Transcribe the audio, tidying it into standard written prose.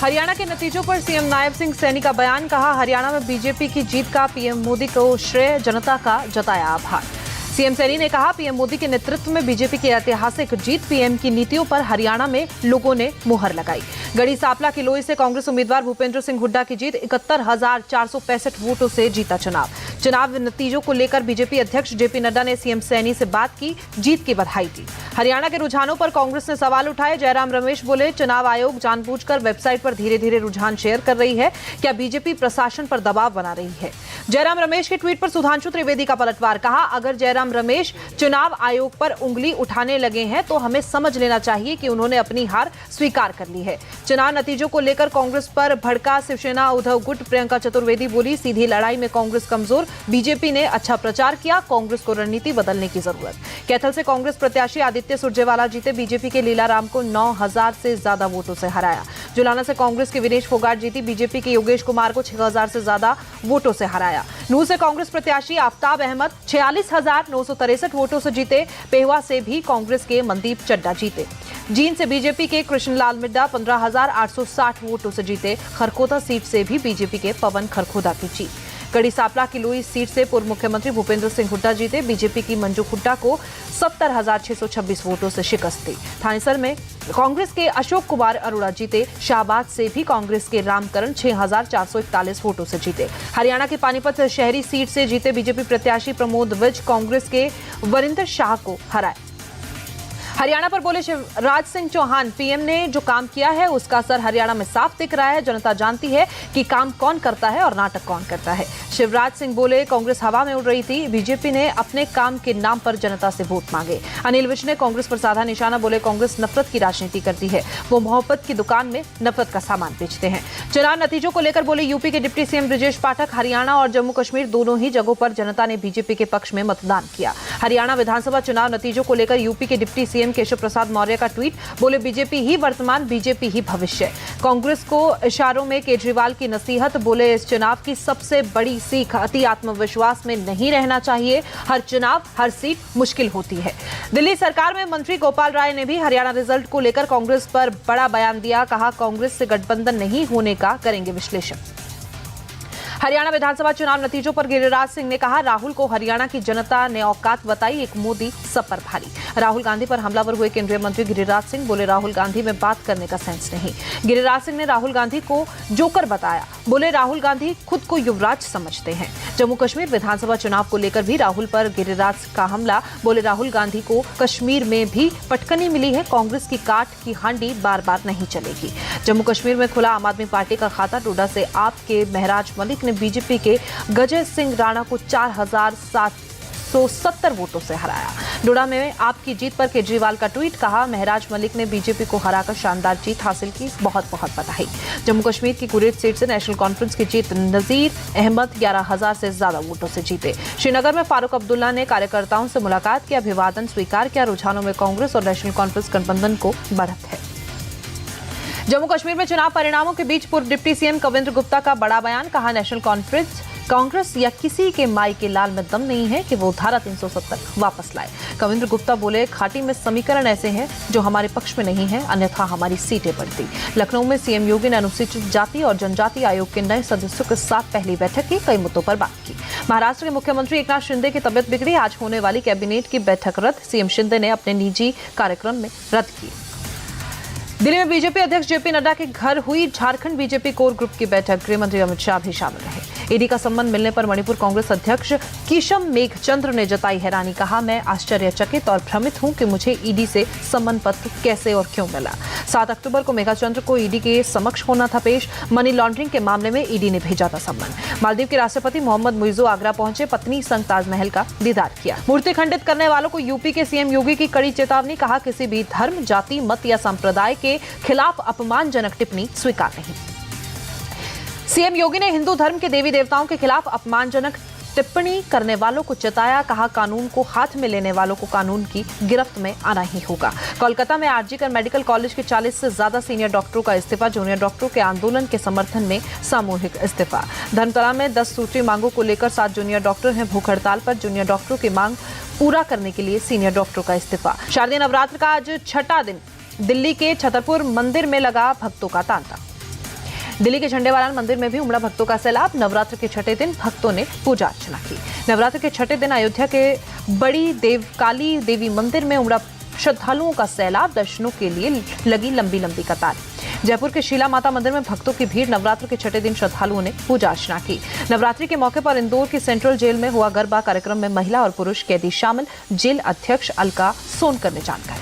हरियाणा के नतीजों पर सीएम नायब सिंह सैनी का बयान। कहा, हरियाणा में बीजेपी की जीत का पीएम मोदी को श्रेय, जनता का जताया आभार। सीएम सैनी ने कहा, पीएम मोदी के नेतृत्व में बीजेपी की ऐतिहासिक जीत, पीएम की नीतियों पर हरियाणा में लोगों ने मुहर लगाई। गढ़ी सांपला की लोई से कांग्रेस उम्मीदवार भूपेंद्र सिंह हुड्डा की जीत, 71,465 वोटों से जीता चुनाव नतीजों को लेकर बीजेपी अध्यक्ष जेपी नड्डा ने सीएम सैनी से बात की, जीत की बधाई दी। हरियाणा के रुझानों पर कांग्रेस ने सवाल उठाए। जयराम रमेश बोले, चुनाव आयोग जानबूझकर वेबसाइट पर धीरे धीरे रुझान शेयर कर रही है, क्या बीजेपी प्रशासन पर दबाव बना रही है? जयराम रमेश के ट्वीट पर सुधांशु त्रिवेदी का पलटवार। कहा, अगर जयराम रमेश चुनाव आयोग पर उंगली उठाने लगे हैं तो हमें समझ लेना चाहिए कि उन्होंने अपनी हार स्वीकार कर ली है। चुनाव नतीजों को लेकर कांग्रेस पर भड़का शिवसेना उद्धव गुट। प्रियंका चतुर्वेदी बोली, सीधी लड़ाई में कांग्रेस कमजोर, बीजेपी ने अच्छा प्रचार किया, कांग्रेस को रणनीति बदलने की जरूरत। कैथल से कांग्रेस प्रत्याशी आदित्य सुरजेवाला जीते, बीजेपी के लीलाराम को 9,000 से ज्यादा वोटों से हराया। जुलाना से कांग्रेस के विनेश फोगाट जीती, बीजेपी के योगेश कुमार को 6,000 से ज्यादा वोटों से हराया। नूह से कांग्रेस प्रत्याशी आफ्ताब अहमद 46,963 वोटों से जीते। पेहवा से भी कांग्रेस के मनदीप चड्डा जीते। जींद से बीजेपी के कृष्णलाल मिड्डा 15,860 वोटों से जीते। खरखोदा सीट से भी बीजेपी के पवन खरखोदा की जीत। गढ़ी सांपला की लुई सीट से पूर्व मुख्यमंत्री भूपेंद्र सिंह हुड्डा जीते, बीजेपी की मंजू हुड्डा को 70,626 वोटों से शिकस्त दी। थानेसर में कांग्रेस के अशोक कुमार अरोड़ा जीते। शाहबाद से भी कांग्रेस के रामकरण 6,441 वोटों से जीते। हरियाणा के पानीपत शहरी सीट से जीते बीजेपी प्रत्याशी प्रमोद विज कांग्रेस के वरिंदर शाह को हराए। हरियाणा पर बोले शिवराज सिंह चौहान, पीएम ने जो काम किया है उसका असर हरियाणा में साफ दिख रहा है। जनता जानती है कि काम कौन करता है और नाटक कौन करता है। शिवराज सिंह बोले, कांग्रेस हवा में उड़ रही थी, बीजेपी ने अपने काम के नाम पर जनता से वोट मांगे। अनिल विज ने कांग्रेस पर साधा निशाना, बोले कांग्रेस नफरत की राजनीति करती है, वो मोहब्बत की दुकान में नफरत का सामान बेचते हैं। चुनाव नतीजों को लेकर बोले यूपी के डिप्टी सीएम ब्रजेश पाठक, हरियाणा और जम्मू कश्मीर दोनों ही जगहों पर जनता ने बीजेपी के पक्ष में मतदान किया। हरियाणा विधानसभा चुनाव नतीजों को लेकर यूपी के डिप्टी सीएम केशव प्रसाद मौर्य का ट्वीट, बोले बीजेपी ही वर्तमान, बीजेपी ही भविष्य। कांग्रेस को इशारों में केजरीवाल की नसीहत, बोले इस चुनाव की सबसे बड़ी सीख अति आत्मविश्वास में नहीं रहना चाहिए, हर चुनाव हर सीट मुश्किल होती है। दिल्ली सरकार में मंत्री गोपाल राय ने भी हरियाणा रिजल्ट को लेकर कांग्रेस पर बड़ा बयान दिया। कहा, कांग्रेस से गठबंधन नहीं होने का करेंगे विश्लेषण। हरियाणा विधानसभा चुनाव नतीजों पर गिरिराज सिंह ने कहा, राहुल को हरियाणा की जनता ने औकात बताई, एक मोदी सब पर भारी। राहुल गांधी पर हमलावर हुए केंद्रीय मंत्री गिरिराज सिंह, बोले राहुल गांधी में बात करने का सेंस नहीं। गिरिराज सिंह ने राहुल गांधी को जोकर बताया, बोले राहुल गांधी खुद को युवराज समझते हैं। जम्मू कश्मीर विधानसभा चुनाव को लेकर भी राहुल पर गिरिराज का हमला, बोले राहुल गांधी को कश्मीर में भी पटकनी मिली है, कांग्रेस की काट की हांडी बार बार नहीं चलेगी। जम्मू कश्मीर में खुला आम आदमी पार्टी का खाता, डोडा से आप के महराज मलिक ने बीजेपी के गजय सिंह राणा को 4,770 वोटों से हराया। डोडा में आपकी जीत पर केजरीवाल का ट्वीट, कहा महराज मलिक ने बीजेपी को हराकर शानदार जीत हासिल की, बहुत बहुत बधाई। जम्मू कश्मीर की कुरेद सीट से नेशनल कॉन्फ्रेंस की जीत, नजीर अहमद 11,000 से ज्यादा वोटों से जीते। श्रीनगर में फारूक अब्दुल्ला ने कार्यकर्ताओं से मुलाकात की, अभिवादन स्वीकार किया। रुझानों में कांग्रेस और नेशनल कॉन्फ्रेंस गठबंधन को बढ़त है। जम्मू कश्मीर में चुनाव परिणामों के बीच पूर्व डिप्टी सीएम कविंद्र गुप्ता का बड़ा बयान, कहा नेशनल कॉन्फ्रेंस कांग्रेस या किसी के माई के लाल में दम नहीं है कि वो धारा 370 वापस लाए। कविंद्र गुप्ता बोले, घाटी में समीकरण ऐसे हैं जो हमारे पक्ष में नहीं है, अन्यथा हमारी सीटें बढ़ती। लखनऊ में सीएम योगी ने अनुसूचित जाति और जनजाति आयोग के नए सदस्यों के साथ पहली बैठक की, कई मुद्दों पर बात की। महाराष्ट्र के मुख्यमंत्री एकनाथ शिंदे की तबियत बिगड़ी, आज होने वाली कैबिनेट की बैठक रद्द, सीएम शिंदे ने अपने निजी कार्यक्रम में रद्द की। दिल्ली में बीजेपी अध्यक्ष जेपी नड्डा के घर हुई झारखंड बीजेपी कोर ग्रुप की बैठक, गृह मंत्री अमित शाह भी शामिल रहे। ईडी का सम्मन मिलने पर मणिपुर कांग्रेस अध्यक्ष किशम मेघचंद्र ने जताई हैरानी, कहा मैं आश्चर्यचकित और भ्रमित हूं कि मुझे ईडी से सम्मन पत्र कैसे और क्यों मिला। 7 अक्टूबर को मेघचंद्र को ईडी के समक्ष होना था पेश, मनी लॉन्ड्रिंग के मामले में ईडी ने भेजा था सम्मन। मालदीव के राष्ट्रपति मोहम्मद मुइज़ो आगरा पहुंचे, पत्नी संग ताजमहल का दीदार किया। मूर्ति खंडित करने वालों को यूपी के सीएम योगी की कड़ी चेतावनी, कहा किसी भी धर्म, जाति, मत या संप्रदाय के खिलाफ अपमानजनक टिप्पणी स्वीकार नहीं। सीएम योगी ने हिंदू धर्म के देवी देवताओं के खिलाफ अपमानजनक टिप्पणी करने वालों को चेताया, कहा कानून को हाथ में लेने वालों को कानून की गिरफ्त में आना ही होगा। कोलकाता में आरजीकर मेडिकल कॉलेज के 40 से ज्यादा सीनियर डॉक्टरों का इस्तीफा, जूनियर डॉक्टरों के आंदोलन के समर्थन में सामूहिक इस्तीफा। धर्मतला में 10 सूत्री मांगों को लेकर 7 जूनियर डॉक्टर हैं भूख हड़ताल पर, जूनियर डॉक्टरों की मांग पूरा करने के लिए सीनियर डॉक्टरों का इस्तीफा। शारदीय नवरात्र का आज छठा दिन, दिल्ली के छतरपुर मंदिर में लगा भक्तों का तांता। दिल्ली के झंडेवालान मंदिर में भी उमड़ा भक्तों का सैलाब। नवरात्र के छठे दिन भक्तों ने पूजा अर्चना की। नवरात्र के छठे दिन अयोध्या के बड़ी काली देवी मंदिर में उमड़ा श्रद्धालुओं का सैलाब। दर्शनों के लिए लगी लंबी लंबी कतार। जयपुर के शीला माता मंदिर में भक्तों की भीड़। नवरात्र के छठे दिन श्रद्धालुओं ने पूजा अर्चना की। नवरात्रि के मौके पर इंदौर की सेंट्रल जेल में हुआ गरबा कार्यक्रम में महिला और पुरुष कैदी शामिल। जेल अध्यक्ष अलका सोनकर ने जानकारी